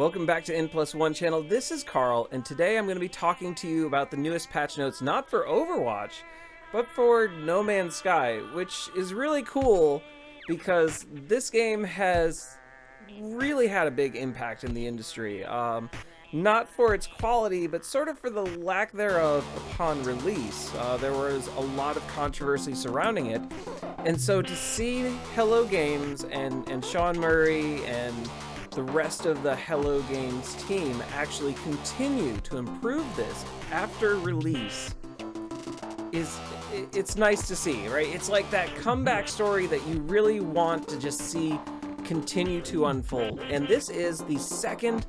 Welcome back to N+1 channel. This is Carl, and today I'm going to be talking to you about the newest patch notes, not for Overwatch, but for No Man's Sky, which is really cool because this game has really had a big impact in the industry. Not for its quality, but sort of for the lack thereof upon release. There was a lot of controversy surrounding it, and so to see Hello Games and Sean Murray and the rest of the Hello Games team actually continue to improve this after release it's nice to see, right? It's like that comeback story that you really want to just see continue to unfold. And this is the second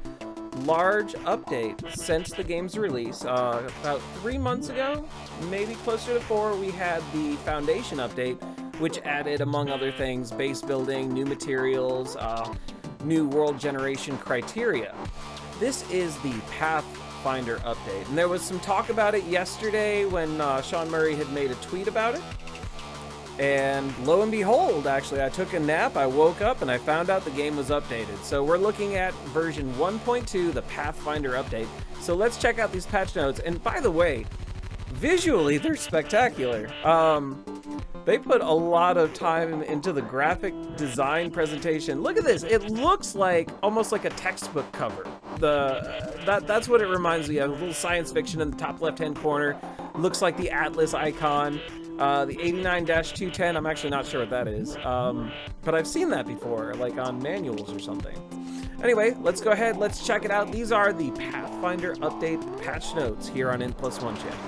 large update since the game's release. About 3 months ago, maybe closer to 4, we had the Foundation update, which added, among other things, base building, new materials, new world generation criteria. This is the Pathfinder update, and there was some talk about it yesterday when Sean Murray had made a tweet about it. And lo and behold, actually, I took a nap, I woke up, and I found out the game was updated. So we're looking at version 1.2, the Pathfinder update. So let's check out these patch notes. And by the way, visually, they're spectacular. They put a lot of time into the graphic design presentation. Look at this. It looks like almost like a textbook cover. That's what it reminds me of. A little science fiction in the top left-hand corner. Looks like the Atlas icon. The 89-210, I'm actually not sure what that is. But I've seen that before, like on manuals or something. Anyway, let's go ahead. Let's check it out. These are the Pathfinder update patch notes here on N+1 channel.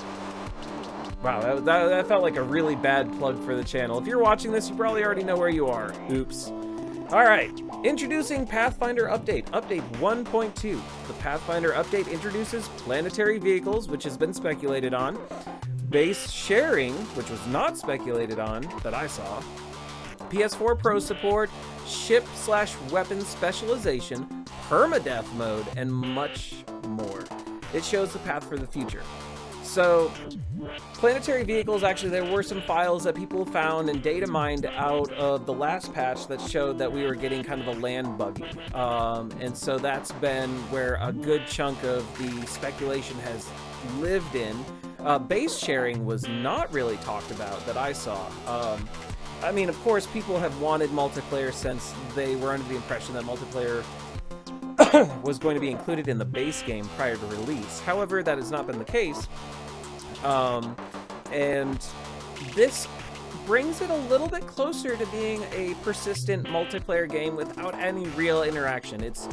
Wow, that felt like a really bad plug for the channel. If you're watching this, you probably already know where you are. Oops. All right, introducing Pathfinder Update, Update 1.2. The Pathfinder Update introduces planetary vehicles, which has been speculated on, base sharing, which was not speculated on, that I saw, PS4 Pro support, ship/weapon specialization, permadeath mode, and much more. It shows the path for the future. So, planetary vehicles, actually, there were some files that people found and data mined out of the last patch that showed that we were getting kind of a land buggy. And so that's been where a good chunk of the speculation has lived in. Base sharing was not really talked about that I saw. I mean, of course, people have wanted multiplayer since they were under the impression that multiplayer was going to be included in the base game prior to release. However, that has not been the case. And this brings it a little bit closer to being a persistent multiplayer game without any real interaction. It's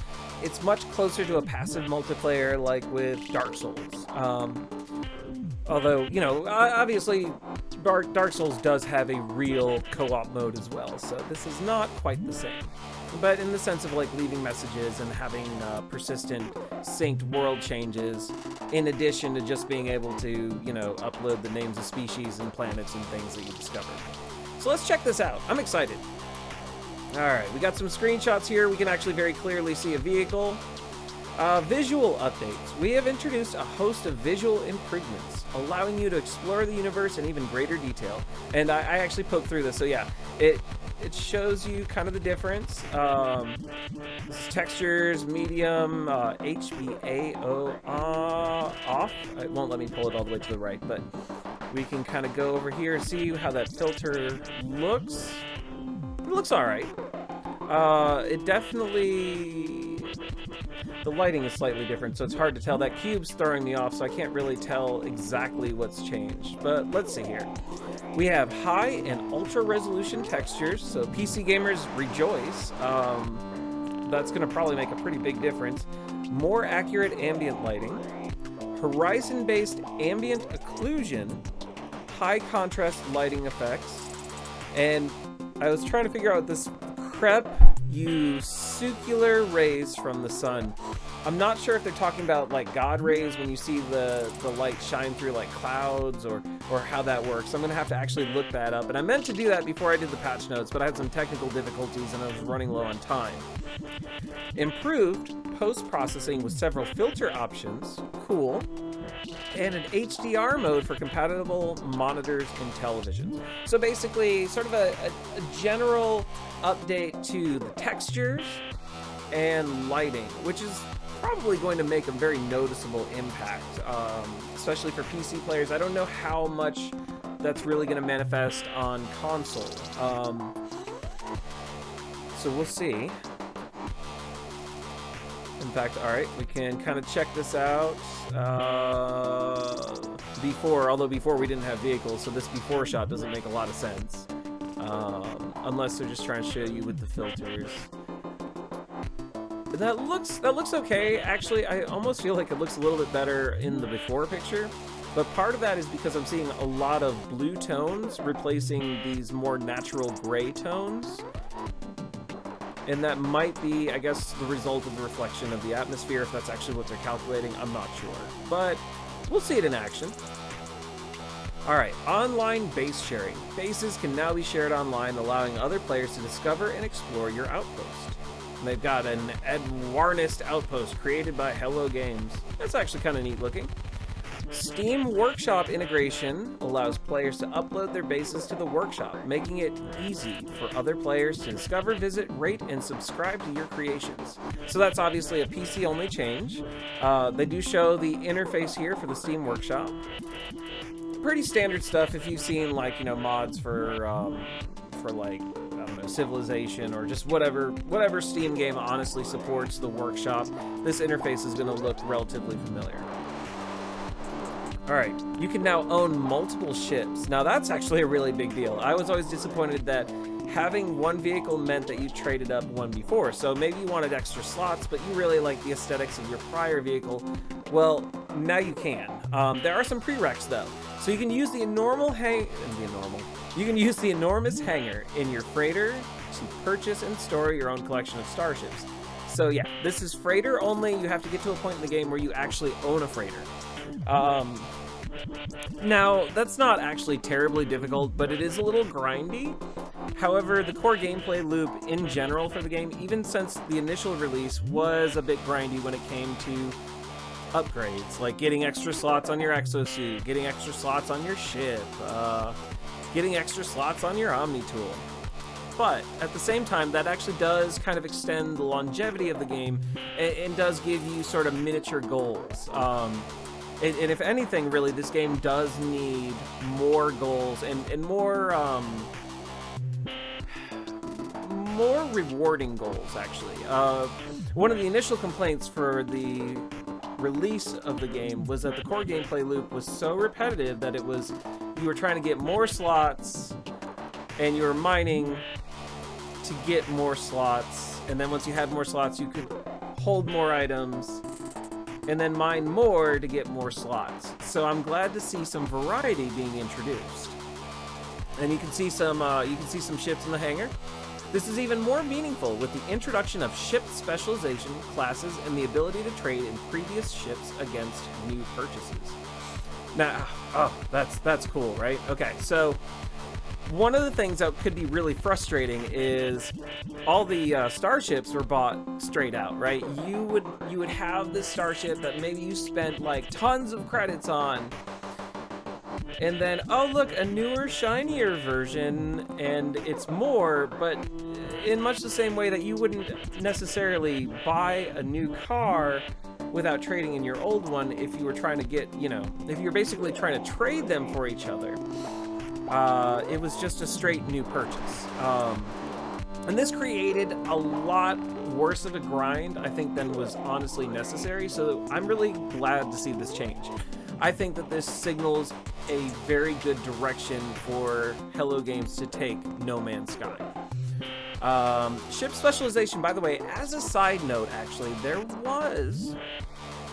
much closer to a passive multiplayer like with Dark Souls. Although, you know, obviously Dark Souls does have a real co-op mode as well, so this is not quite the same. But in the sense of like leaving messages and having persistent synced world changes, in addition to just being able to, you know, upload the names of species and planets and things that you discovered. So let's check this out. I'm excited. Alright, we got some screenshots here. We can actually very clearly see a vehicle. Visual updates. We have introduced a host of visual improvements, allowing you to explore the universe in even greater detail. And I actually poked through this, so yeah, it shows you kind of the difference. This is textures, medium, HBAO off. It won't let me pull it all the way to the right, but we can kind of go over here and see how that filter looks. It looks all right. It definitely... The lighting is slightly different, so it's hard to tell. That cube's throwing me off, so I can't really tell exactly what's changed. But let's see here. We have high and ultra resolution textures, so PC gamers rejoice. That's going to probably make a pretty big difference. More accurate ambient lighting. Horizon-based ambient occlusion. High contrast lighting effects. And I was trying to figure out this crepuscular rays from the sun. I'm not sure if they're talking about like God rays when you see the light shine through like clouds or how that works. I'm gonna have to actually look that up, and I meant to do that before I did the patch notes, but I had some technical difficulties and I was running low on time. Improved post-processing with several filter options, cool, and an HDR mode for compatible monitors and televisions. So basically sort of a general update to the textures and lighting, which is probably going to make a very noticeable impact, especially for PC players. I don't know how much that's really going to manifest on console. So we'll see. In fact, all right, we can kind of check this out. Although before we didn't have vehicles, so this before shot doesn't make a lot of sense. Unless they're just trying to show you with the filters. That looks okay. Actually, I almost feel like it looks a little bit better in the before picture. But part of that is because I'm seeing a lot of blue tones replacing these more natural gray tones. And that might be, I guess, the result of the reflection of the atmosphere. If that's actually what they're calculating, I'm not sure. But we'll see it in action. Alright, online base sharing. Bases can now be shared online, allowing other players to discover and explore your outpost. And they've got an Edwarnist outpost created by Hello Games. That's actually kind of neat looking. Steam Workshop integration allows players to upload their bases to the workshop, making it easy for other players to discover, visit, rate, and subscribe to your creations. So that's obviously a PC-only change. They do show the interface here for the Steam Workshop. Pretty standard stuff if you've seen, like, you know, mods for like, I don't know, Civilization or just whatever Steam game honestly supports the workshop. This interface is going to look relatively familiar. Alright, you can now own multiple ships. Now that's actually a really big deal. I was always disappointed that having one vehicle meant that you traded up one before. So maybe you wanted extra slots, but you really like the aesthetics of your prior vehicle. Well, now you can. There are some prereqs though. So you can use the enormous hangar in your freighter to purchase and store your own collection of starships. So yeah, this is freighter only. You have to get to a point in the game where you actually own a freighter. Now, that's not actually terribly difficult, but it is a little grindy. However, the core gameplay loop in general for the game, even since the initial release, was a bit grindy when it came to upgrades, like getting extra slots on your exosuit, getting extra slots on your ship, getting extra slots on your Omni tool. But at the same time, that actually does kind of extend the longevity of the game and does give you sort of miniature goals. And if anything, really, this game does need more goals and more rewarding goals, actually. One of the initial complaints for the release of the game was that the core gameplay loop was so repetitive that it was, you were trying to get more slots and you were mining to get more slots, and then once you had more slots you could hold more items and then mine more to get more slots. So I'm glad to see some variety being introduced. And you can see some ships in the hangar. This is even more meaningful with the introduction of ship specialization classes and the ability to trade in previous ships against new purchases. Now, oh, that's cool, right? Okay, so one of the things that could be really frustrating is all the starships were bought straight out, right? You would have this starship that maybe you spent like tons of credits on, and then, oh look, a newer, shinier version, and it's more, but in much the same way that you wouldn't necessarily buy a new car without trading in your old one if you were trying to get, you know, if you're basically trying to trade them for each other. It was just a straight new purchase. And this created a lot worse of a grind, I think, than was honestly necessary, so I'm really glad to see this change. I think that this signals a very good direction for Hello Games to take No Man's Sky. Ship specialization, by the way, as a side note, actually, there was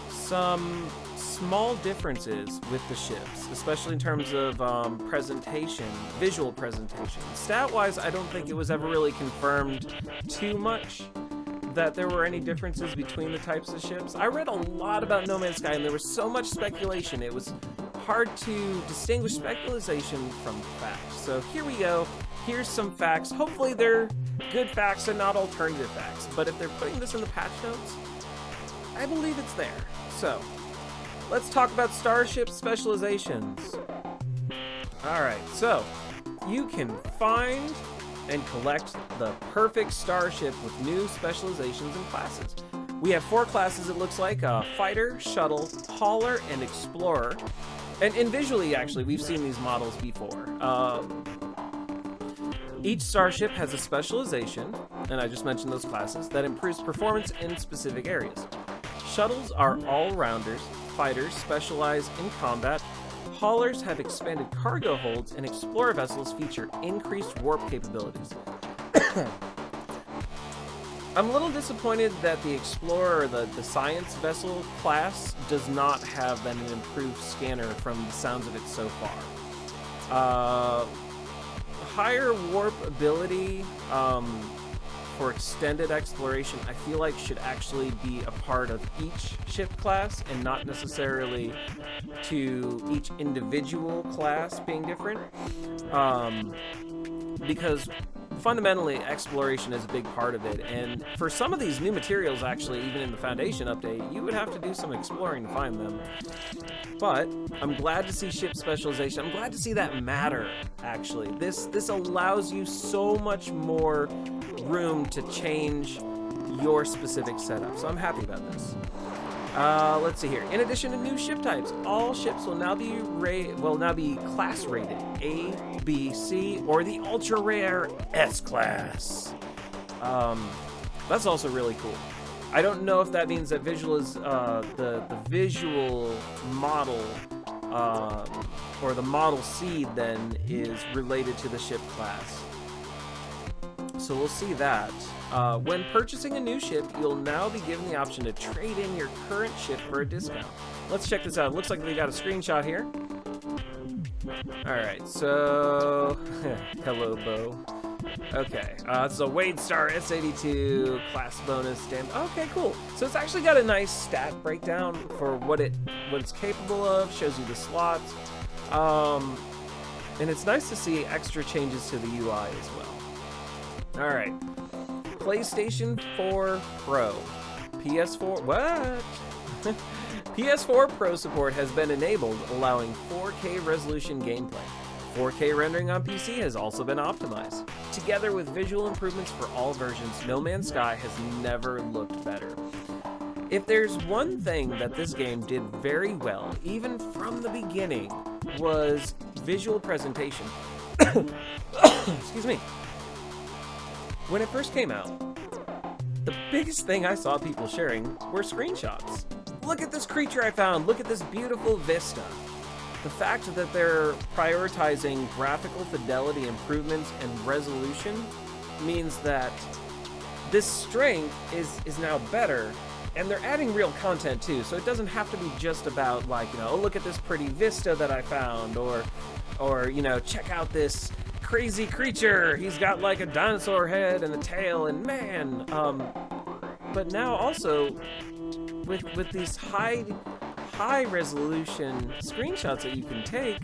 some small differences with the ships, especially in terms of presentation, visual presentation. Stat-wise, I don't think it was ever really confirmed too much that there were any differences between the types of ships. I read a lot about No Man's Sky, and there was so much speculation. It was hard to distinguish speculation from facts. So here we go. Here's some facts. Hopefully they're good facts and not alternative facts. But if they're putting this in the patch notes, I believe it's there. So let's talk about Starship specializations. Alright, so you can find and collect the perfect starship with new specializations and classes. We have 4 classes, it looks like: fighter, shuttle, hauler, and explorer. And visually, actually, we've seen these models before. Each starship has a specialization, and I just mentioned those classes, that improves performance in specific areas. Shuttles are all-rounders, fighters specialize in combat, haulers have expanded cargo holds, and explorer vessels feature increased warp capabilities. I'm a little disappointed that the Explorer, or the science vessel class, does not have an improved scanner from the sounds of it so far. Higher warp ability for extended exploration, I feel like should actually be a part of each ship class and not necessarily to each individual class being different. Because fundamentally, exploration is a big part of it, and for some of these new materials, actually, even in the Foundation update, you would have to do some exploring to find them. But I'm glad to see ship specialization. I'm glad to see that matter, actually. This allows you so much more room to change your specific setup, so I'm happy about this. Let's see here. In addition to new ship types, all ships will now be class rated A, B, C, or the ultra rare S class. That's also really cool. I don't know if that means that visual is the visual model or the model seed then is related to the ship class. So we'll see that. When purchasing a new ship, you'll now be given the option to trade in your current ship for a discount. Let's check this out. It looks like we got a screenshot here. Alright, so... hello, Bo. Okay, this is a Wade Star S82 class bonus. Okay, cool. So it's actually got a nice stat breakdown for what it's capable of. Shows you the slots. And it's nice to see extra changes to the UI as well. Alright. PlayStation 4 Pro. PS4... What? PS4 Pro support has been enabled, allowing 4K resolution gameplay. 4K rendering on PC has also been optimized. Together with visual improvements for all versions, No Man's Sky has never looked better. If there's one thing that this game did very well, even from the beginning, was visual presentation. Excuse me. When it first came out, the biggest thing I saw people sharing were screenshots. Look at this creature I found. Look at this beautiful vista. The fact that they're prioritizing graphical fidelity improvements and resolution means that this strength is now better, and they're adding real content too. So it doesn't have to be just about, like, you know, oh, look at this pretty vista that I found, or you know, check out this crazy creature. He's got like a dinosaur head and a tail, and man. But now also with these high resolution screenshots that you can take,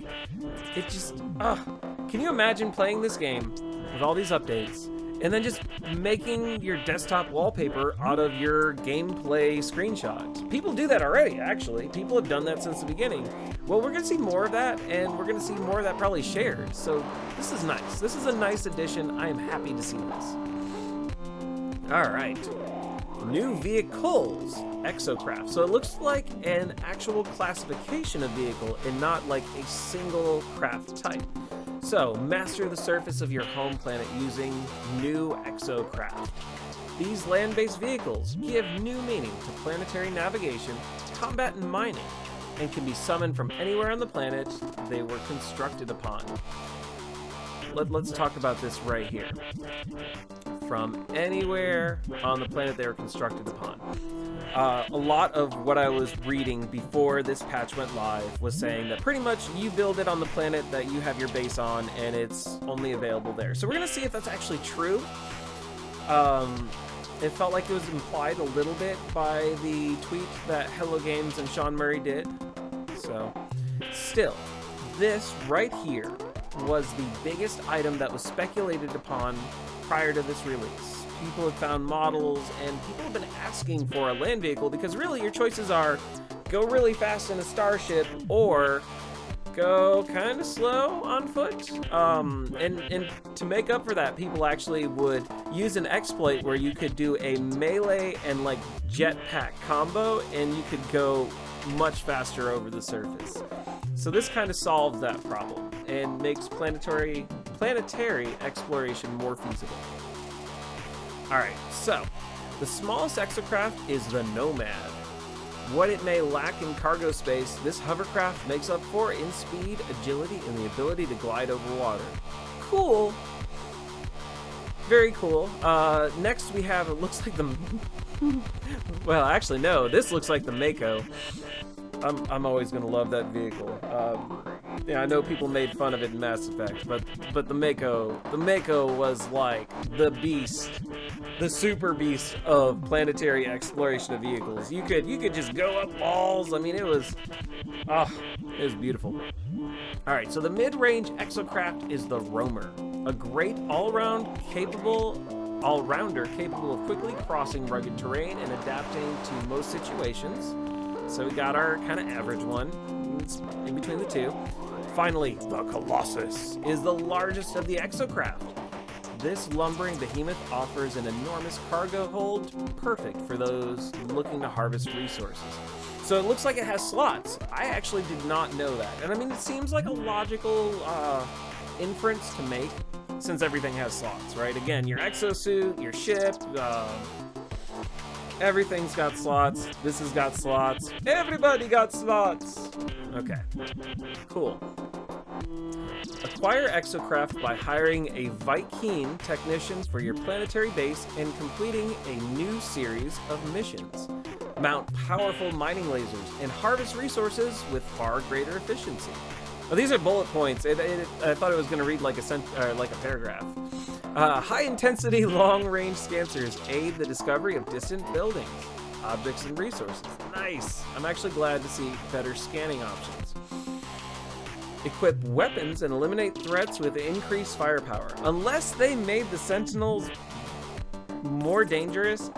it just can you imagine playing this game with all these updates and then just making your desktop wallpaper out of your gameplay screenshots? People do that already, actually. People have done that since the beginning. Well, we're gonna see more of that, and we're gonna see more of that probably shared. So this is nice. This is a nice addition. I am happy to see this. All right. New vehicles, exocraft. So it looks like an actual classification of vehicle and not like a single craft type. So master the surface of your home planet using new exocraft. These land-based vehicles give new meaning to planetary navigation, combat, and mining, and can be summoned from anywhere on the planet they were constructed upon. Let's talk about this right here. From anywhere on the planet they were constructed upon. A lot of what I was reading before this patch went live was saying that pretty much you build it on the planet that you have your base on, and it's only available there. So we're going to see if that's actually true. It felt like it was implied a little bit by the tweet that Hello Games and Sean Murray did. So, still, this right here was the biggest item that was speculated upon prior to this release. People have found models, and people have been asking for a land vehicle, because really your choices are go really fast in a starship or go kind of slow on foot. And to make up for that, people actually would use an exploit where you could do a melee and like jetpack combo, and you could go much faster over the surface. So this kind of solves that problem and makes planetary exploration more feasible. Alright, so the smallest exocraft is the Nomad. What it may lack in cargo space, this hovercraft makes up for in speed, agility, and the ability to glide over water. Cool. Very cool. Next we have, it looks like the... well, actually, no. This looks like the Mako. I'm always going to love that vehicle. Yeah, I know people made fun of it in Mass Effect, but the Mako was like the beast, the super beast of planetary exploration of vehicles. You could just go up walls. I mean, it was beautiful. All right, so the mid-range exocraft is the Roamer, a great all-rounder capable of quickly crossing rugged terrain and adapting to most situations. So we got our kind of average one. It's in between the two. Finally, the Colossus is the largest of the exocraft. This lumbering behemoth offers an enormous cargo hold, perfect for those looking to harvest resources. So it looks like it has slots. I actually did not know that. And I mean, it seems like a logical inference to make, since everything has slots, right? Again, your exosuit, your ship, everything's got slots. This has got slots. Everybody got slots. Okay, cool. Acquire exocraft by hiring a Viking technician for your planetary base and completing a new series of missions. Mount powerful mining lasers and harvest resources with far greater efficiency. Well, these are bullet points. I thought it was going to read like a paragraph. High-intensity, long-range scanners aid the discovery of distant buildings, objects, and resources. Nice! I'm actually glad to see better scanning options. Equip weapons and eliminate threats with increased firepower. Unless they made the Sentinels more dangerous,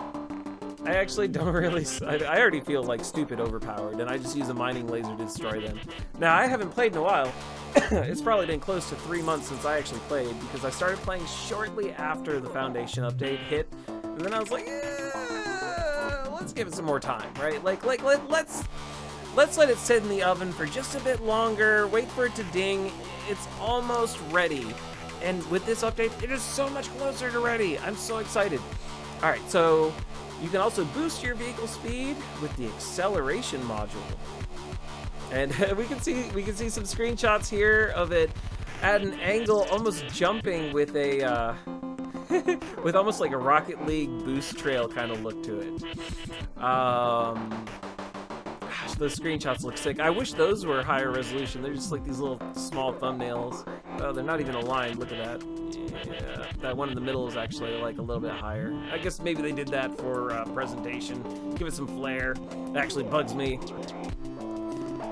I actually don't really... I already feel like stupid overpowered, and I just use a mining laser to destroy them. Now, I haven't played in a while. It's probably been close to 3 months since I actually played, because I started playing shortly after the Foundation update hit, and then I was like, let's give it some more time, right? Let's let it sit in the oven for just a bit longer, wait for it to ding. It's almost ready. And with this update, it is so much closer to ready. I'm so excited. All right, so you can also boost your vehicle speed with the acceleration module. And we can see some screenshots here of it at an angle, almost jumping with a with almost like a Rocket League boost trail kind of look to it. Gosh, those screenshots look sick. I wish those were higher resolution. They're just like these little small thumbnails. Oh, they're not even aligned. Look at that. Yeah, that one in the middle is actually like a little bit higher. I guess maybe they did that for presentation. Give it some flair. It actually bugs me.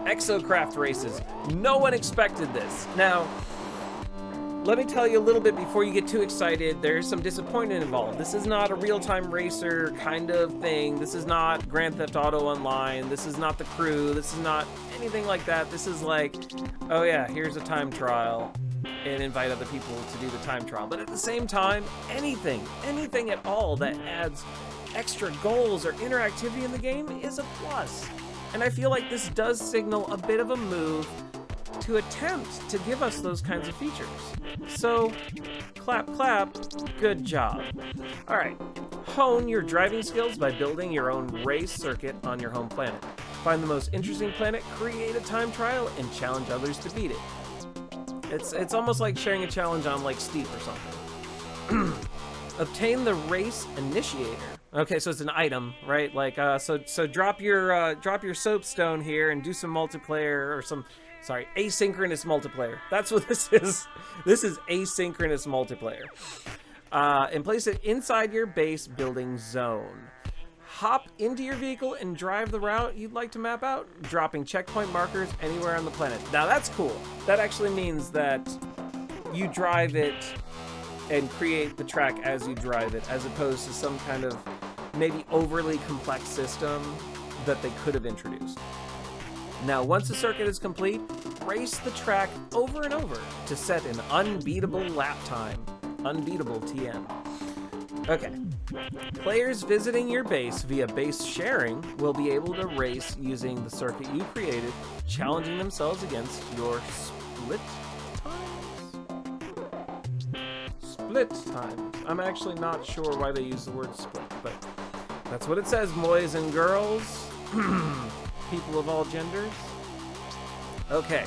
Exocraft races. No one expected this. Now, let me tell you a little bit before you get too excited. There's some disappointment involved. This is not a real-time racer kind of thing. This is not Grand Theft Auto Online. This is not The Crew. This is not anything like that. This is like, oh yeah, here's a time trial, and invite other people to do the time trial. But at the same time, anything at all that adds extra goals or interactivity in the game is a plus. And I feel like this does signal a bit of a move to attempt to give us those kinds of features. So, clap, clap, good job. All right, hone your driving skills by building your own race circuit on your home planet. Find the most interesting planet, create a time trial, and challenge others to beat it. It's almost like sharing a challenge on like Steep or something. Obtain the race initiator. Okay, so it's an item, right? Like, so drop your soapstone here and do some multiplayer or some, asynchronous multiplayer. That's what this is. This is asynchronous multiplayer. And place it inside your base building zone. Hop into your vehicle and drive the route you'd like to map out, dropping checkpoint markers anywhere on the planet. Now that's cool. That actually means that you drive it and create the track as you drive it, as opposed to some kind of maybe overly complex system that they could have introduced. Now, once the circuit is complete, race the track over and over to set an unbeatable lap time. Unbeatable TM. Okay. Players visiting your base via base sharing will be able to race using the circuit you created, challenging themselves against your split times? Split times. I'm actually not sure why they use the word split, but that's what it says, boys and girls. People of all genders. Okay.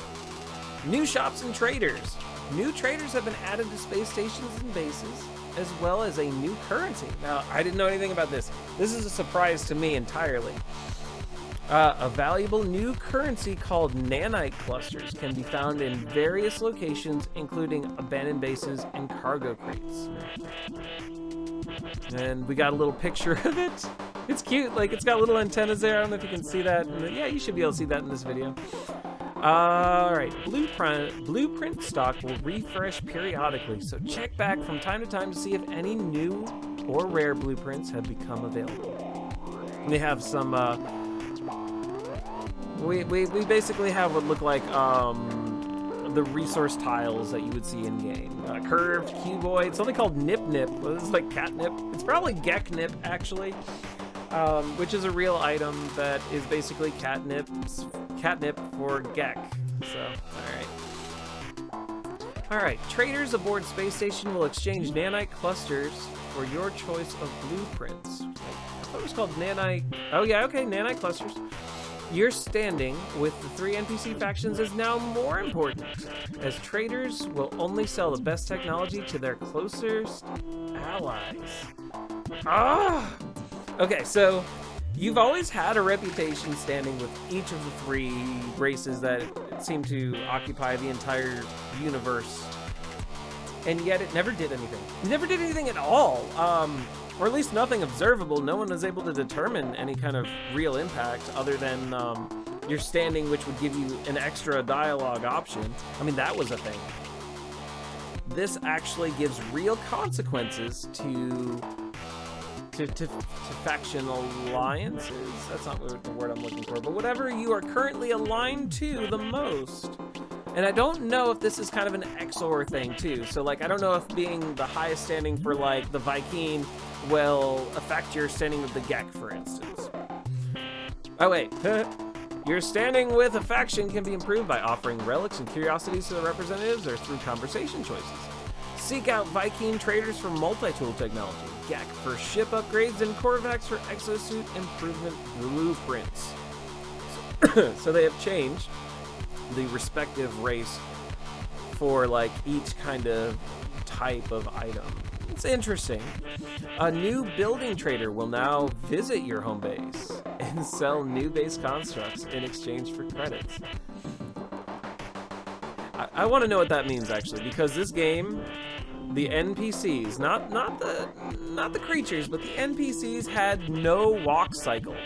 New shops and traders. New traders have been added to space stations and bases, as well as a new currency. Now, I didn't know anything about this. This is a surprise to me entirely. A valuable new currency called nanite clusters can be found in various locations, including abandoned bases and cargo crates. And we got a little picture of it. It's cute. Like, it's got little antennas there. I don't know if you can see that. Yeah, you should be able to see that in this video. Alright, blueprint stock will refresh periodically, so check back from time to time to see if any new or rare blueprints have become available. We have some, we basically have what look like, the resource tiles that you would see in-game. Curved, cuboid, something called nip-nip. Well, this is like catnip. It's probably geck-nip, actually. Which is a real item that is basically catnip for Gek. So, alright. Traders aboard Space Station will exchange nanite clusters for your choice of blueprints. I thought it was called nanite. Oh yeah, okay, nanite clusters. Your standing with the 3 NPC factions is now more important, as traders will only sell the best technology to their closest allies. Okay, so you've always had a reputation standing with each of the 3 races that seem to occupy the entire universe, and yet it never did anything. It never did anything at all, or at least nothing observable. No one was able to determine any kind of real impact other than your standing, which would give you an extra dialogue option. I mean, that was a thing. This actually gives real consequences to faction alliances. That's not the word I'm looking for, but whatever you are currently aligned to the most. And I don't know if this is kind of an XOR thing too. So like, I don't know if being the highest standing for like the Viking will affect your standing with the Gek, for instance. Oh wait, your standing with a faction can be improved by offering relics and curiosities to the representatives or through conversation choices. Seek out Viking traders for multi-tool technology, Gek for ship upgrades, and Korvax for exosuit improvement blueprints. So they have changed the respective race for like each kind of type of item. It's interesting. A new building trader will now visit your home base and sell new base constructs in exchange for credits. I want to know what that means actually, because this game, the NPCs, not the creatures, but the NPCs had no walk cycle,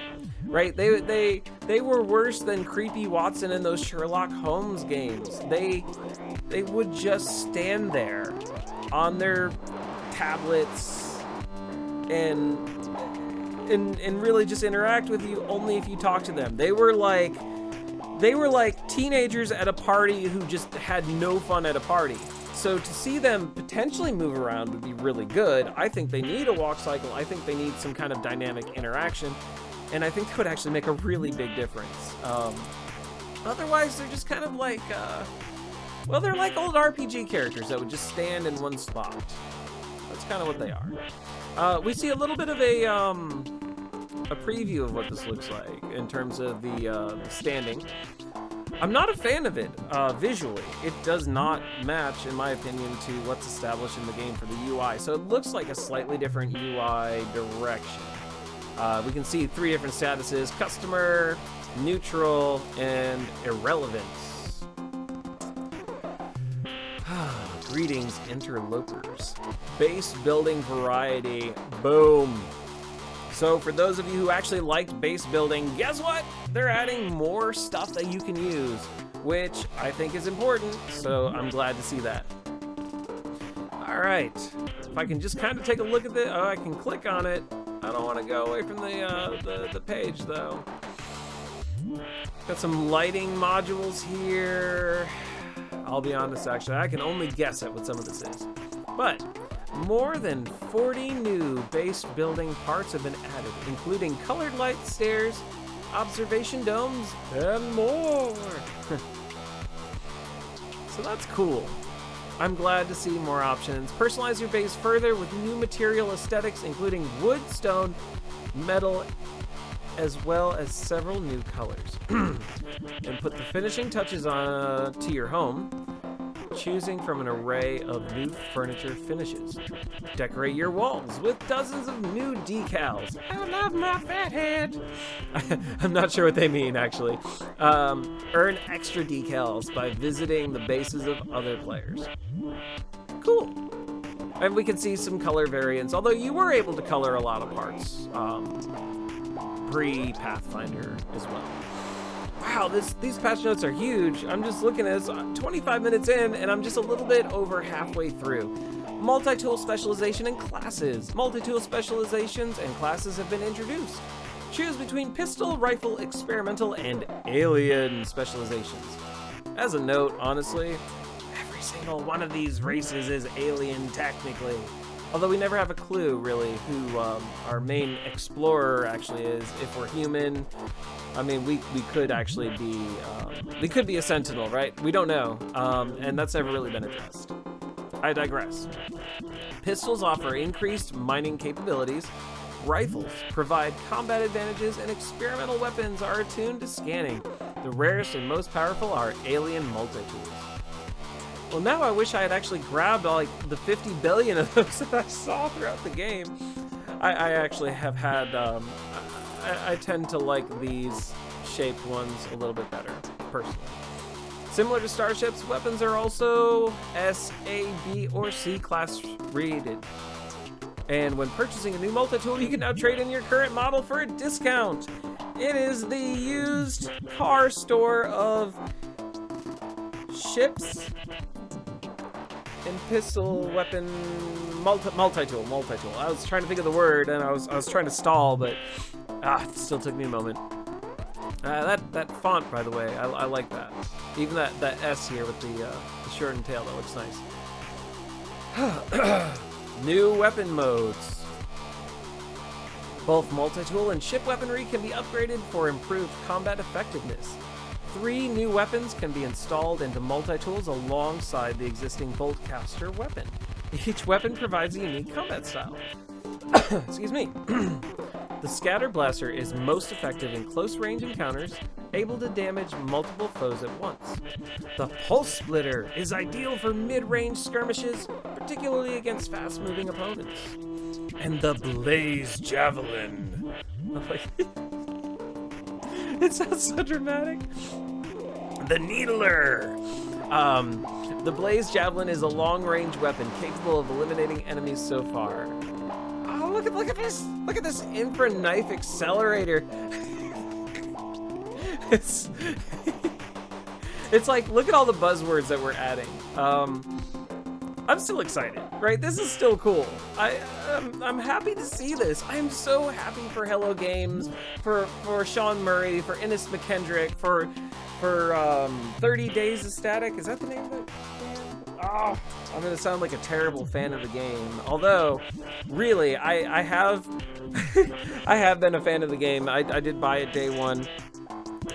right? They were worse than creepy Watson in those Sherlock Holmes games. They would just stand there on their tablets and really just interact with you only if you talk to them. They were like teenagers at a party who just had no fun at a party. So to see them potentially move around would be really good. I think they need a walk cycle. I think they need some kind of dynamic interaction. And I think that would actually make a really big difference. Otherwise, they're just kind of like, well, they're like old RPG characters that would just stand in one spot. That's kind of what they are. We see a little bit of a preview of what this looks like in terms of the standing. I'm not a fan of it visually. It does not match, in my opinion, to what's established in the game for the UI. So it looks like a slightly different UI direction. We can see 3 different statuses: customer, neutral, and irrelevance. Greetings, interlopers. Base building variety. Boom. So for those of you who actually liked base building, guess what? They're adding more stuff that you can use, which I think is important, so I'm glad to see that. All right, if I can just kind of take a look at this, oh, I can click on it. I don't want to go away from the page though. Got some lighting modules here. I'll be honest, actually, I can only guess at what some of this is. But more than 40 new base building parts have been added, including colored light stairs, observation domes, and more. So that's cool. I'm glad to see more options. Personalize your base further with new material aesthetics, including wood, stone, metal, as well as several new colors. And put the finishing touches on to your home, choosing from an array of new furniture finishes. Decorate your walls with dozens of new decals. I love my fat head. I'm not sure what they mean, actually. Earn extra decals by visiting the bases of other players. Cool. And we can see some color variants, although you were able to color a lot of parts pre-Pathfinder as well. Wow, these patch notes are huge. I'm just looking at this 25 minutes in, and I'm just a little bit over halfway through. Multi-tool specialization and classes. Multi-tool specializations and classes have been introduced. Choose between pistol, rifle, experimental, and alien specializations. As a note, honestly, every single one of these races is alien technically. Although we never have a clue, really, who our main explorer actually is. If we're human, I mean, we could actually be, we could be a sentinel, right? We don't know, and that's never really been addressed. I digress. Pistols offer increased mining capabilities. Rifles provide combat advantages, and experimental weapons are attuned to scanning. The rarest and most powerful are alien multi-tools. Well, now I wish I had actually grabbed all, like, the 50 billion of those that I saw throughout the game. I actually have had, I tend to like these shaped ones a little bit better, personally. Similar to Starships, weapons are also S, A, B, or C class rated. And when purchasing a new multi-tool, you can now trade in your current model for a discount. It is the used car store of ships and pistol weapon multi-tool. I was trying to think of the word, and I was trying to stall, but it still took me a moment. That font, by the way, I like that. Even that S here with the shortened tail, that looks nice. New weapon modes. Both multi-tool and ship weaponry can be upgraded for improved combat effectiveness. 3 new weapons can be installed into multi-tools alongside the existing bolt-caster weapon. Each weapon provides a unique combat style. Excuse me. The Scatter Blaster is most effective in close-range encounters, able to damage multiple foes at once. The Pulse Splitter is ideal for mid-range skirmishes, particularly against fast-moving opponents. And the Blaze Javelin. It sounds so dramatic. The Needler. The Blaze Javelin is a long-range weapon capable of eliminating enemies so far. Oh, look at this! Look at this infra knife accelerator. It's like, look at all the buzzwords that we're adding. I'm still excited, right? This is still cool. I'm happy to see this. I'm so happy for Hello Games, for Sean Murray, for Innes McKendrick, for 30 Days of Static. Is that the name of it? Oh, I'm gonna sound like a terrible fan of the game. Although, really, I have I have been a fan of the game. I did buy it day one,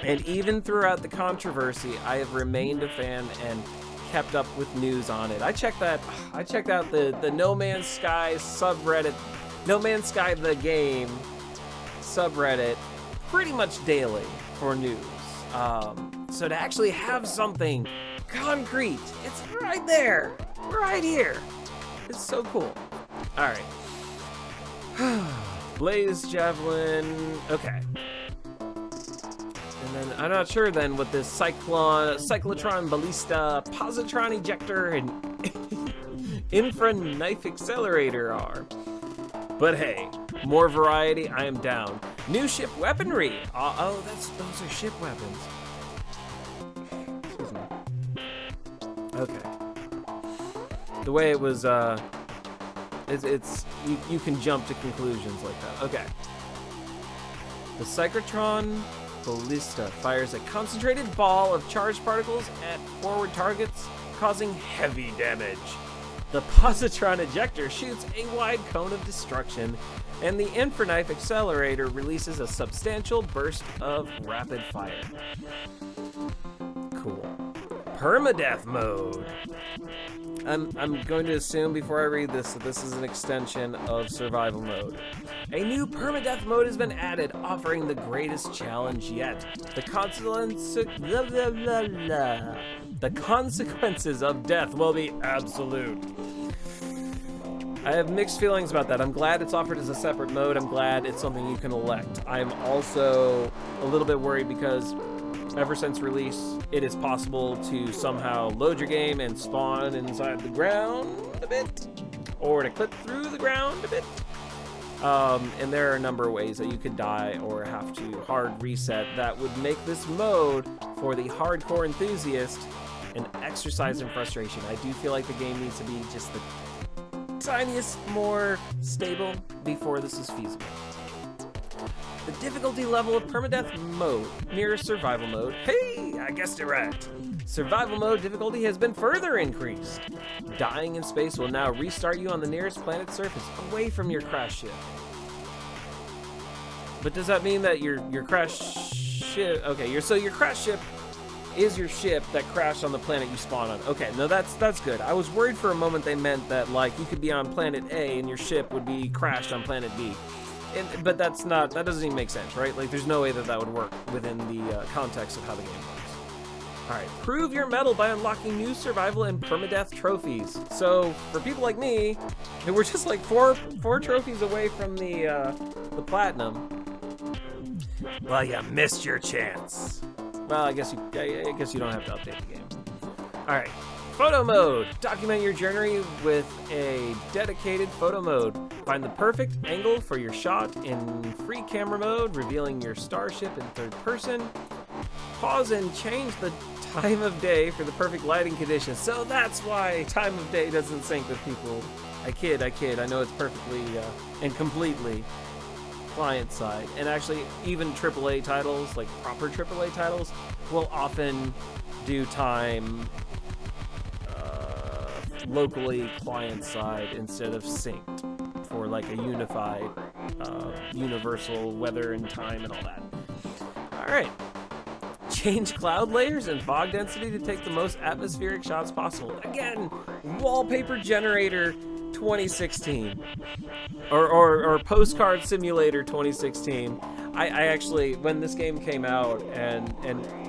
and even throughout the controversy, I have remained a fan and kept up with news on it. I checked out the No Man's Sky subreddit, No Man's Sky the game subreddit, pretty much daily for news. So to actually have something concrete, it's right there, right here. It's so cool. All right. Blaze Javelin. Okay. And then I'm not sure then what this Cyclotron Ballista, Positron Ejector, and Infra Knife Accelerator are. But hey, more variety, I am down. New ship weaponry. Those are ship weapons. Excuse me. Okay. The way it was, you can jump to conclusions like that. Okay. The Cyclotron Ballista fires a concentrated ball of charged particles at forward targets, causing heavy damage. The positron ejector shoots a wide cone of destruction, and the Infraknife accelerator releases a substantial burst of rapid fire. Cool. Permadeath mode. I'm going to assume before I read this that this is an extension of survival mode. A new permadeath mode has been added, offering the greatest challenge yet. The consequences of death will be absolute. I have mixed feelings about that. I'm glad it's offered as a separate mode. I'm glad it's something you can elect. I'm also a little bit worried because ever since release, it is possible to somehow load your game and spawn inside the ground a bit, or to clip through the ground a bit. And there are a number of ways that you could die or have to hard reset that would make this mode, for the hardcore enthusiast, an exercise in frustration. I do feel like the game needs to be just the tiniest more stable before this is feasible. The difficulty level of permadeath mode mirrors survival mode. Hey, I guessed it right. Survival mode difficulty has been further increased. Dying in space will now restart you on the nearest planet's surface, away from your crash ship. But does that mean that your crash ship? Okay, your crash ship is your ship that crashed on the planet you spawn on. Okay, no, that's good. I was worried for a moment they meant that like you could be on planet A and your ship would be crashed on planet B. But that doesn't even make sense, right? Like, there's no way that would work within the context of how the game works. All right, prove your mettle by unlocking new survival and permadeath trophies. So, for people like me, we're just like four trophies away from the platinum. Well, you missed your chance. Well, I guess you don't have to update the game. All right, photo mode. Document your journey with a dedicated photo mode. Find the perfect angle for your shot in free camera mode, revealing your starship in third person. Pause and change the time of day for the perfect lighting conditions. So that's why time of day doesn't sync with people. I kid. I know it's perfectly and completely client side. And actually, even AAA titles, like proper AAA titles, will often do time locally client side instead of synced, for like a unified, universal weather and time and all that. All right. Change cloud layers and fog density to take the most atmospheric shots possible. Again, Wallpaper Generator 2016. Or Postcard Simulator 2016. I actually, when this game came out, and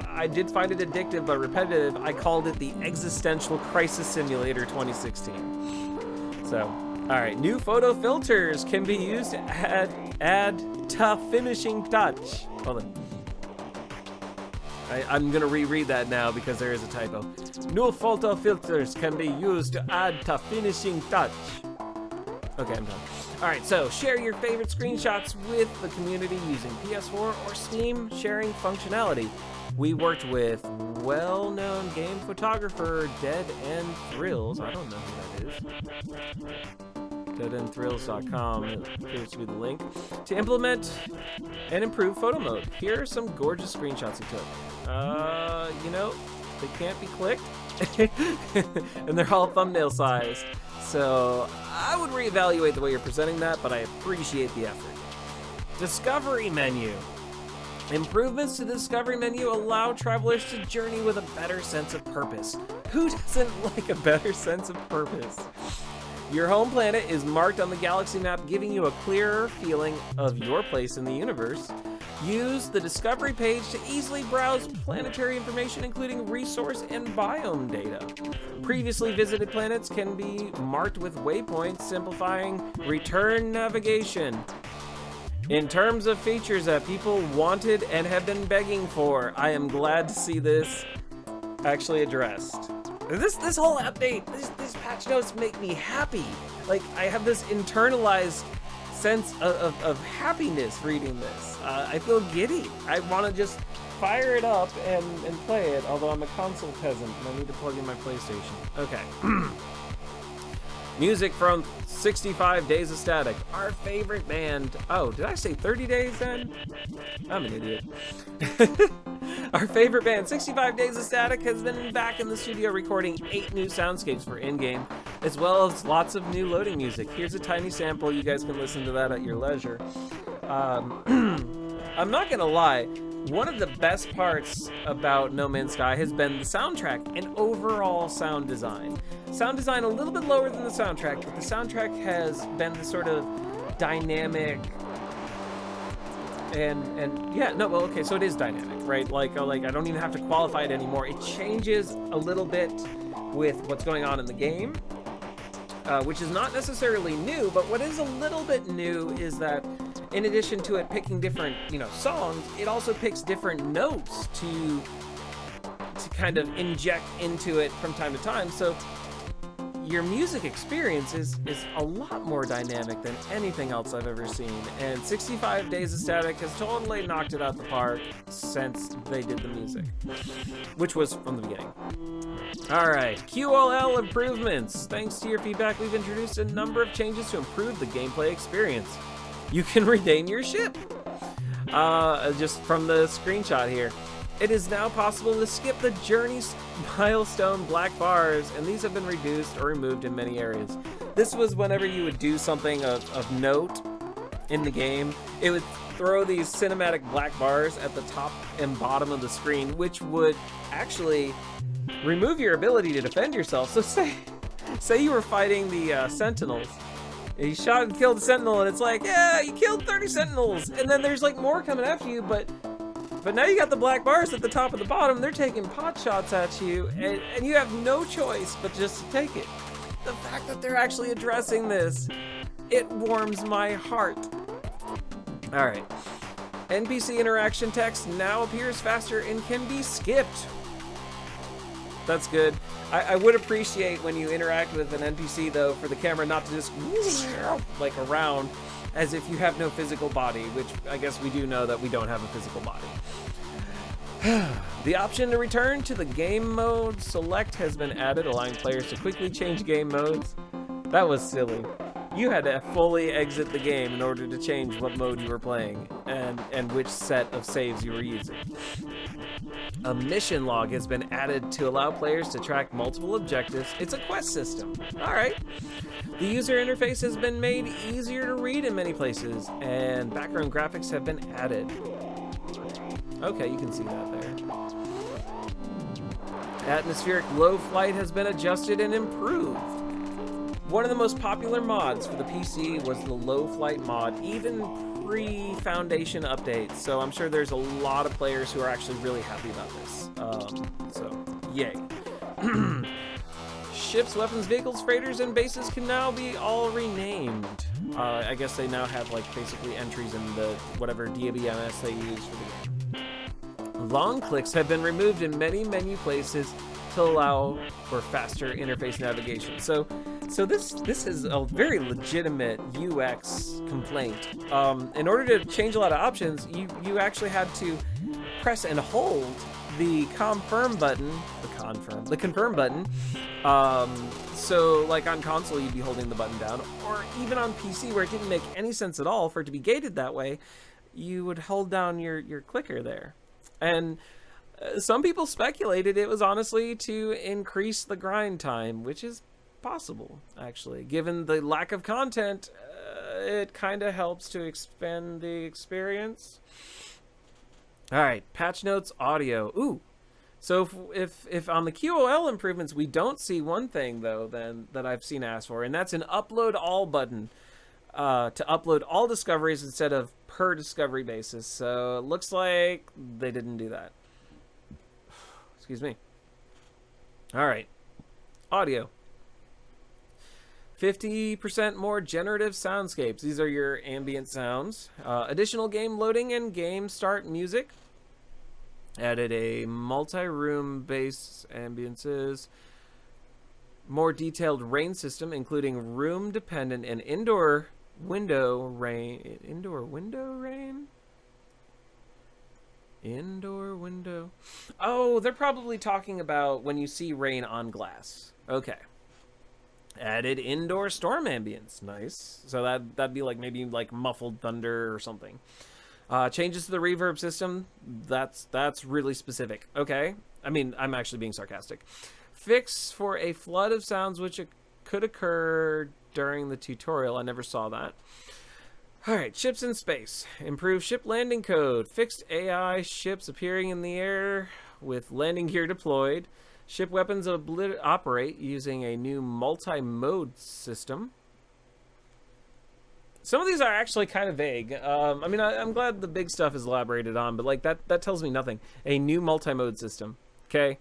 I did find it addictive but repetitive, I called it the Existential Crisis Simulator 2016. So, alright, new photo filters can be used to add tough finishing touch. Hold on. I'm going to reread that now because there is a typo. New photo filters can be used to add to finishing touch. Okay, I'm done. Alright, so share your favorite screenshots with the community using PS4 or Steam sharing functionality. We worked with well-known game photographer Dead End Thrills. I don't know who that is. deadendthrills.com appears to be the link to implement and improve photo mode. Here are some gorgeous screenshots he took. You know, they can't be clicked, and they're all thumbnail sized. So I would reevaluate the way you're presenting that, but I appreciate the effort. Discovery menu. Improvements to the discovery menu allow travelers to journey with a better sense of purpose. Who doesn't like a better sense of purpose? Your home planet is marked on the galaxy map, giving you a clearer feeling of your place in the universe. Use the discovery page to easily browse planetary information, including resource and biome data. Previously visited planets can be marked with waypoints, simplifying return navigation. In terms of features that people wanted and have been begging for, I am glad to see this actually addressed. This whole update, these patch notes make me happy. Like, I have this internalized sense of happiness reading this. I feel giddy. I want to just fire it up and play it, although I'm a console peasant and I need to plug in my PlayStation. Okay. Music from 65 Days of Static, our favorite band. Oh, did I say 30 days then? I'm an idiot. Our favorite band, 65 Days of Static, has been back in the studio recording 8 new soundscapes for in-game, as well as lots of new loading music. Here's a tiny sample. You guys can listen to that at your leisure. I'm not gonna lie, one of the best parts about No Man's Sky has been the soundtrack and overall sound design. Sound design a little bit lower than the soundtrack, but the soundtrack has been the sort of dynamic and yeah, no, well, okay, so it is dynamic, right? Like I don't even have to qualify it anymore. It changes a little bit with what's going on in the game, which is not necessarily new, but what is a little bit new is that in addition to it picking different, songs, it also picks different notes to kind of inject into it from time to time. So your music experience is a lot more dynamic than anything else I've ever seen. And 65 Days of Static has totally knocked it out the park since they did the music, which was from the beginning. All right, QOL improvements. Thanks to your feedback, we've introduced a number of changes to improve the gameplay experience. You can rename your ship. Just from the screenshot here. It is now possible to skip the journey milestone black bars, and these have been reduced or removed in many areas. This was whenever you would do something of note in the game, it would throw these cinematic black bars at the top and bottom of the screen, which would actually remove your ability to defend yourself. So say you were fighting the Sentinels, and you shot and killed a Sentinel, and it's like, yeah, you killed 30 Sentinels, and then there's like more coming after you, but now you got the black bars at the top and the bottom. They're taking pot shots at you, and you have no choice but just to take it. The fact that they're actually addressing this, it warms my heart. All right. NPC interaction text now appears faster and can be skipped. That's good. I would appreciate when you interact with an NPC, though, for the camera not to just like around as if you have no physical body, which I guess we do know that we don't have a physical body. The option to return to the game mode select has been added, allowing players to quickly change game modes. That was silly. You had to fully exit the game in order to change what mode you were playing and which set of saves you were using. A mission log has been added to allow players to track multiple objectives. It's a quest system. All right. The user interface has been made easier to read in many places, and background graphics have been added. Okay, you can see that there. Atmospheric low flight has been adjusted and improved. One of the most popular mods for the PC was the low flight mod, even pre-Foundation updates. So I'm sure there's a lot of players who are actually really happy about this. So, yay. Ships, weapons, vehicles, freighters, and bases can now be all renamed. I guess they now have like basically entries in the whatever DBMS they use for the game. Long clicks have been removed in many menu places to allow for faster interface navigation. So this is a very legitimate UX complaint. In order to change a lot of options, you actually had to press and hold the confirm button. So like on console, you'd be holding the button down, or even on PC where it didn't make any sense at all for it to be gated that way, you would hold down your clicker there. And some people speculated it was honestly to increase the grind time, which is possible, actually. Given the lack of content, it kind of helps to expand the experience. All right, patch notes audio. Ooh, so if on the QOL improvements we don't see one thing though, then that I've seen asked for, and that's an upload all button to upload all discoveries instead of per discovery basis. So it looks like they didn't do that. Excuse me. All right, audio. 50% more generative soundscapes. These are your ambient sounds. Additional game loading and game start music. Added a multi-room base ambiances. More detailed rain system, including room-dependent and indoor window rain. Indoor window rain? Indoor window. Oh, they're probably talking about when you see rain on glass. Okay. Added indoor storm ambience. Nice. So that'd be like maybe like muffled thunder or something. Changes to the reverb system. That's really specific. Okay. I mean, I'm actually being sarcastic. Fix for a flood of sounds which could occur during the tutorial. I never saw that. All right, ships in space. Improve ship landing code. Fixed AI ships appearing in the air with landing gear deployed. Ship weapons operate using a new multi-mode system. Some of these are actually kind of vague. I mean, I'm glad the big stuff is elaborated on, but like that tells me nothing. A new multi-mode system. Okay.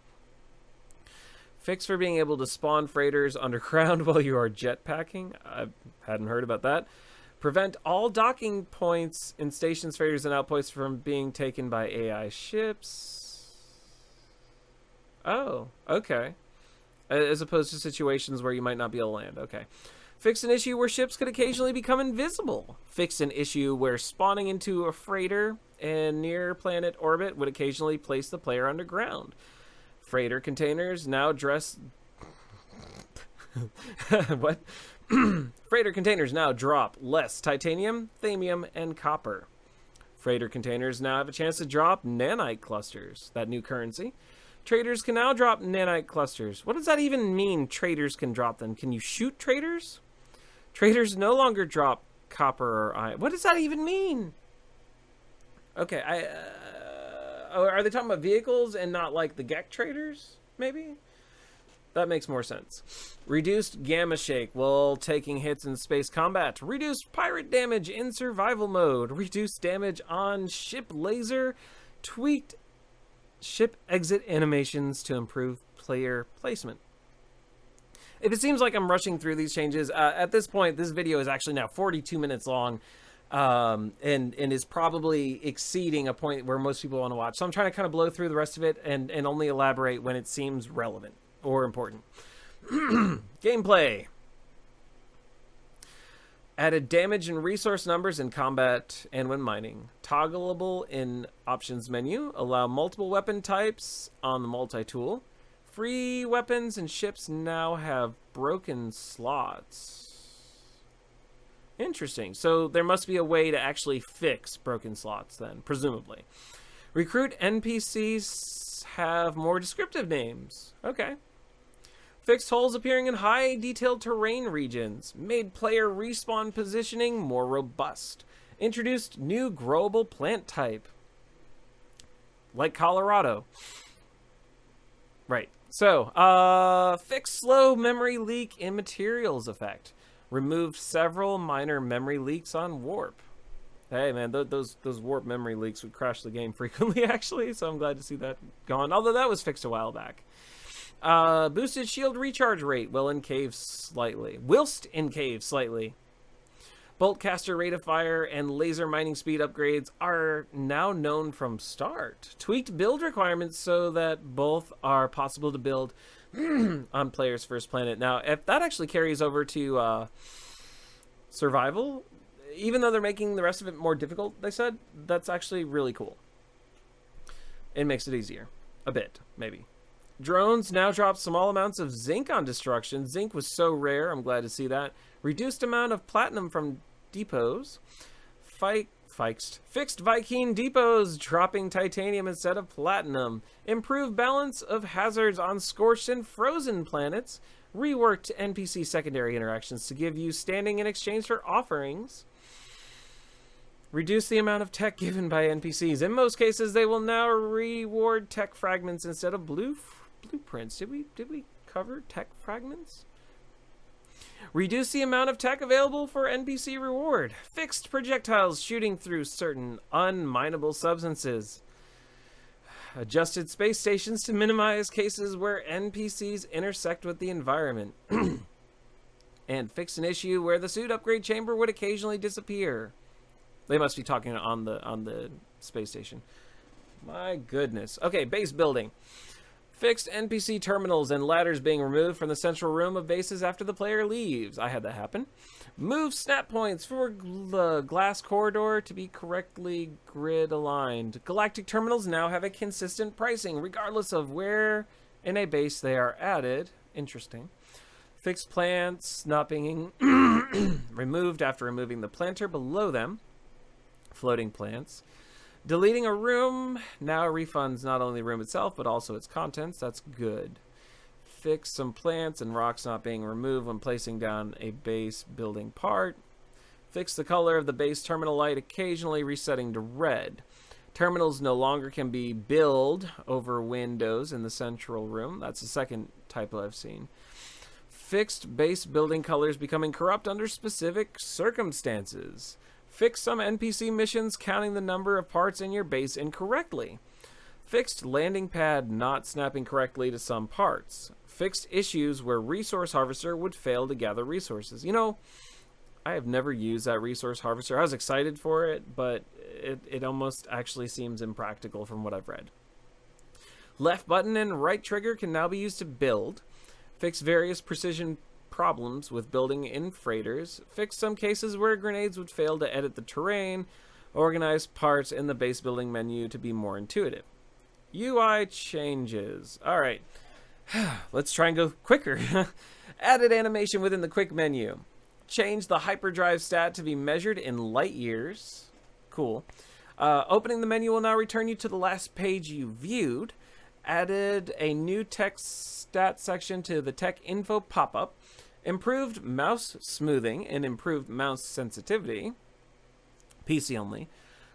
Fix for being able to spawn freighters underground while you are jetpacking. I hadn't heard about that. Prevent all docking points in stations, freighters, and outposts from being taken by AI ships. Oh, okay. As opposed to situations where you might not be able to land. Okay. Fix an issue where ships could occasionally become invisible. Fix an issue where spawning into a freighter in near planet orbit would occasionally place the player underground. Freighter containers now what? Freighter containers now drop less titanium, thamium, and copper. Freighter containers now have a chance to drop nanite clusters, that new currency. Traders can now drop nanite clusters. What does that even mean, traders can drop them? Can you shoot traders? Traders no longer drop copper or iron. What does that even mean? Okay, are they talking about vehicles and not like the Gek traders, maybe? That makes more sense. Reduced gamma shake while taking hits in space combat. Reduced pirate damage in survival mode. Reduced damage on ship laser. Tweaked ship exit animations to improve player placement. If it seems like I'm rushing through these changes, at this point, this video is actually now 42 minutes long. And is probably exceeding a point where most people want to watch. So I'm trying to kind of blow through the rest of it and only elaborate when it seems relevant or important. Gameplay. Added damage and resource numbers in combat and when mining. Toggleable in options menu. Allow multiple weapon types on the multi-tool. Free weapons and ships now have broken slots. Interesting. So there must be a way to actually fix broken slots then, presumably. Recruit NPCs have more descriptive names. Okay. Fixed holes appearing in high detailed terrain regions. Made player respawn positioning more robust. Introduced new growable plant type. Like Colorado. Right. So, fixed slow memory leak in materials effect. Removed several minor memory leaks on warp. Hey man, those warp memory leaks would crash the game frequently actually, so I'm glad to see that gone. Although that was fixed a while back. Boosted shield recharge rate whilst in caves slightly. Bolt caster rate of fire and laser mining speed upgrades are now known from start. Tweaked build requirements so that both are possible to build on player's first planet. Now, if that actually carries over to survival, even though they're making the rest of it more difficult, they said, that's actually really cool. It makes it easier. A bit, maybe. Drones now drop small amounts of zinc on destruction. Zinc was so rare, I'm glad to see that. Reduced amount of platinum from depots. Fixed Viking depots dropping titanium instead of platinum. Improved balance of hazards on scorched and frozen planets. Reworked NPC secondary interactions to give you standing in exchange for offerings. Reduce the amount of tech given by NPCs. In most cases, they will now reward tech fragments instead of blueprints. Did we cover tech fragments? Reduce the amount of tech available for NPC reward. Fixed projectiles shooting through certain unminable substances. Adjusted space stations to minimize cases where NPCs intersect with the environment. And fix an issue where the suit upgrade chamber would occasionally disappear. They must be talking on the space station. My goodness. Okay, base building. Fixed NPC terminals and ladders being removed from the central room of bases after the player leaves. I had that happen. Move snap points for the glass corridor to be correctly grid aligned. Galactic terminals now have a consistent pricing regardless of where in a base they are added. Interesting. Fixed plants not being removed after removing the planter below them. Floating plants. Deleting a room now refunds not only the room itself, but also its contents. That's good. Fix some plants and rocks not being removed when placing down a base building part. Fix the color of the base terminal light, occasionally resetting to red. Terminals no longer can be billed over windows in the central room. That's the second typo I've seen. Fixed base building colors becoming corrupt under specific circumstances. Fix some NPC missions counting the number of parts in your base incorrectly. Fixed landing pad not snapping correctly to some parts. Fixed issues where resource harvester would fail to gather resources. You know, I have never used that resource harvester. I was excited for it, but it almost actually seems impractical from what I've read. Left button and right trigger can now be used to build. Fix various precision problems with building in freighters. Fix some cases where grenades would fail to edit the terrain. Organize parts in the base building menu to be more intuitive. UI changes. All right, let's try and go quicker. Added animation within the quick menu. Change the hyperdrive stat to be measured in light years. Cool. Opening the menu will now return you to the last page you viewed. Added a new text stat section to the tech info pop-up. Improved mouse smoothing and improved mouse sensitivity. PC only.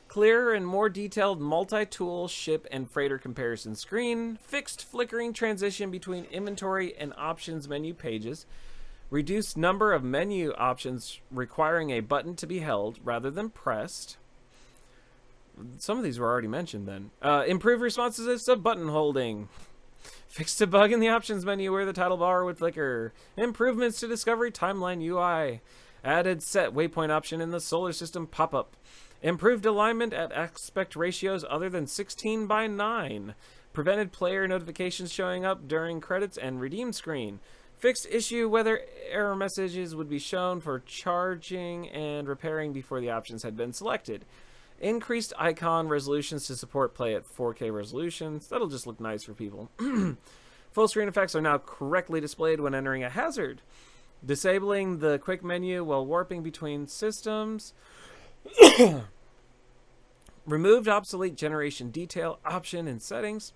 Clearer and more detailed multi-tool ship and freighter comparison screen. Fixed flickering transition between inventory and options menu pages. Reduced number of menu options requiring a button to be held rather than pressed. Some of these were already mentioned then. Improved responsiveness to button holding. Fixed a bug in the options menu where the title bar would flicker. Improvements to Discovery Timeline UI. Added set waypoint option in the solar system pop-up. Improved alignment at aspect ratios other than 16:9. Prevented player notifications showing up during credits and redeem screen. Fixed issue whether error messages would be shown for charging and repairing before the options had been selected. Increased icon resolutions to support play at 4K resolutions. That'll just look nice for people. Full screen effects are now correctly displayed when entering a hazard. Disabling the quick menu while warping between systems. Removed obsolete generation detail option in settings.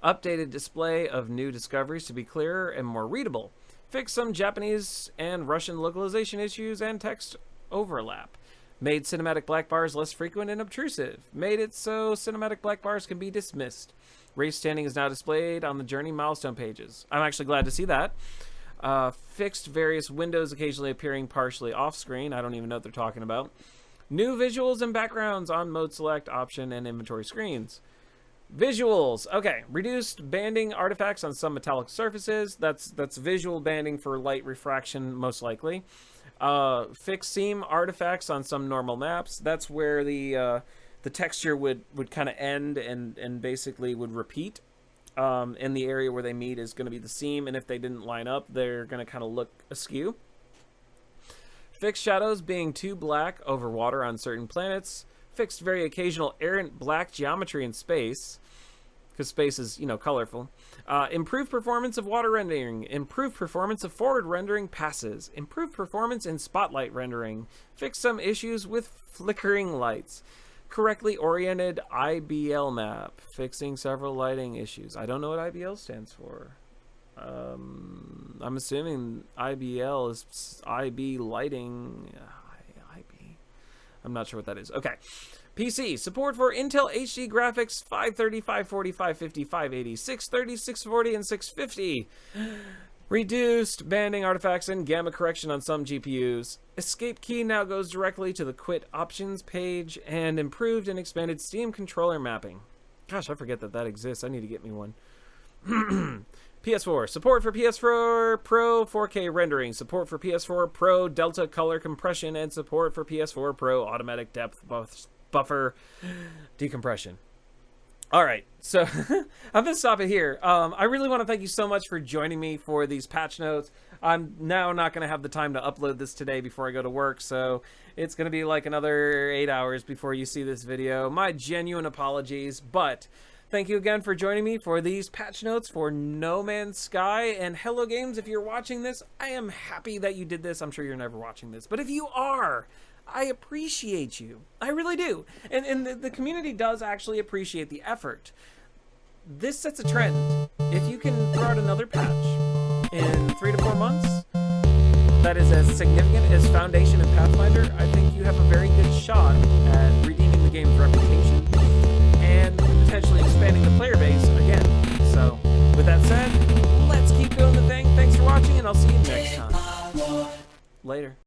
Updated display of new discoveries to be clearer and more readable. Fix some Japanese and Russian localization issues and text overlap. Made cinematic black bars less frequent and obtrusive. Made it so cinematic black bars can be dismissed. Race standing is now displayed on the journey milestone pages. I'm actually glad to see that. Fixed various windows occasionally appearing partially off screen. I don't even know what they're talking about. New visuals and backgrounds on mode select option and inventory screens. Visuals. Okay. Reduced banding artifacts on some metallic surfaces. That's visual banding for light refraction, most likely. Fixed seam artifacts on some normal maps. That's where the texture would kind of end and basically would repeat. And the area where they meet is going to be the seam, and if they didn't line up, they're going to kind of look askew. Fixed shadows being too black over water on certain planets. Fixed very occasional errant black geometry in space, because space is, colorful. Improved performance of water rendering. Improved performance of forward rendering passes. Improved performance in spotlight rendering. Fix some issues with flickering lights. Correctly oriented IBL map. Fixing several lighting issues. I don't know what IBL stands for. I'm assuming IBL is IB lighting. IB. I'm not sure what that is. Okay. PC, support for Intel HD graphics 530, 540, 550, 580, 630, 640, and 650. Reduced banding artifacts and gamma correction on some GPUs. Escape key now goes directly to the quit options page, and improved and expanded Steam controller mapping. Gosh, I forget that exists. I need to get me one. PS4, support for PS4 Pro 4K rendering, support for PS4 Pro Delta color compression, and support for PS4 Pro automatic depth buffer decompression. All right, so I'm going to stop it here. I really want to thank you so much for joining me for these patch notes. I'm now not going to have the time to upload this today before I go to work, so it's going to be like another 8 hours before you see this video. My genuine apologies, but Thank you again for joining me for these patch notes for No Man's Sky. And Hello Games, if you're watching this, I am happy that you did this. I'm sure you're never watching this, but if you are, I appreciate you. I really do. And the community does actually appreciate the effort. This sets a trend. If you can throw out another patch in 3 to 4 months that is as significant as Foundation and Pathfinder, I think you have a very good shot at redeeming the game's reputation and potentially expanding the player base again. So, with that said, let's keep doing the thing. Thanks for watching, and I'll see you next time. Later.